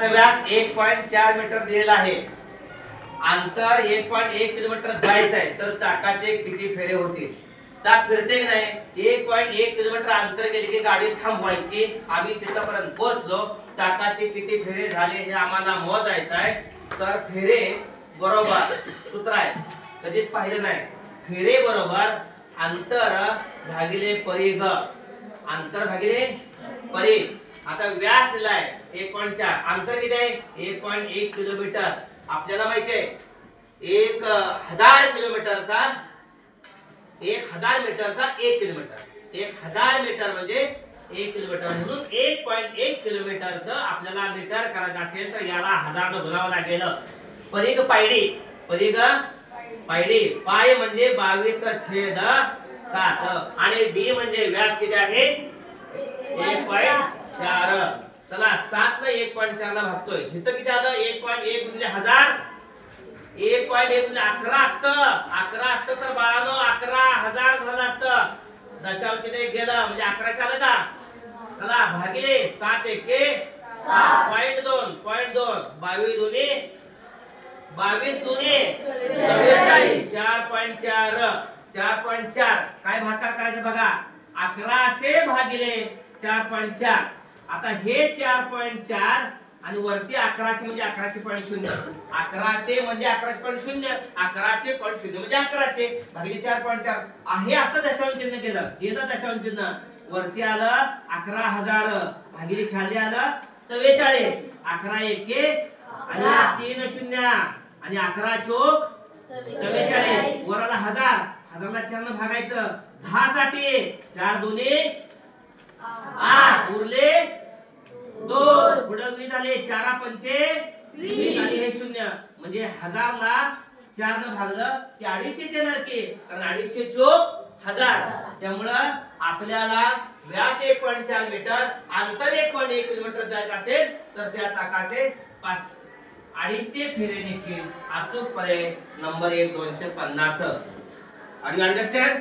व्यास 1.4 metre दिलेला आहे. अंतर 1.1 किलोमीटर जायचं आहे तर चाकाचे किती फेरे होतील? चाक फिरते की नाही? 1.1 किलोमीटर अंतर गेले की गाडी थांबवायची. आम्ही तिथपर्यंत पोहोचलो, चाकाचे किती फेरे झाले हे आम्हाला मोजायचं आहे. तर फेरे बरोबर सूत्र आहे, कधीच पाहिलं नाही. फेरे बरोबर अंतर भागिले परिघ, अंतर भागिले परिघ. आता व्यास दिलाय 1.4, अंतर किती आहे? 1.1 किलोमीटर. आपल्याला माहिती आहे 1000 किलोमीटरचा 1000 मीटरचा 1 किलोमीटर, 1000 मीटर म्हणजे 1 किलोमीटर. म्हणून 1.1 किलोमीटरचं आपल्याला मीटर करायचं असेल तर याला 1000 ने गुणावं लागेल. परिघ पायडी, परिघ पायडी, पाय म्हणजे 22/7 आणि डी म्हणजे व्यास किती आहे? 1.4. चला 7 ने 1.4 ला भागतोय. इथं किती आलं? 1.1 गुणिले 1000, 1.1 गुणिले 11 असतं. 11 असतं तर बाळानो 11,000 झालं असतं. दशांश तिथे गेलं म्हणजे 1100 आलं का? चला भागिले 7 एके 6.2, 22 दुनी 22 दुनी 44, 4.4 काय भागाकार करायचं बघा. 1100 भागिले 4.4. आता हे 4.4 आणि वरती 1100 म्हणजे 1100.0. 1100 म्हणजे 1100.0, 1100.0 म्हणजे 1100 भागिले 4.4. आहे असं दशांश चिन्ह केलं, गेलं दशांश चिन्ह. वरती आलं 11,000 भागिले खाली आलं 44. 11 एके आणि 3 शून्य आणि 11 चोक 44. वर आला 1000, 1000ला 4 ने भागायचं. 10 साठी 4 दुनी 8 उरले 2, पुढे 20 आले. 4 पंचे 20 आणि हे 0 म्हणजे 1000 ला 4 ने भागलं की 250 येणार की, कारण 250 चोक 1000. त्यामुळं आपल्याला व्यास 1.4 मीटर, अंतर 1.1 किलोमीटर जायचं असेल तर त्या चाकाचे 250 फेरे निघतील. अचूक पर्याय नंबर 1 250. R you understand?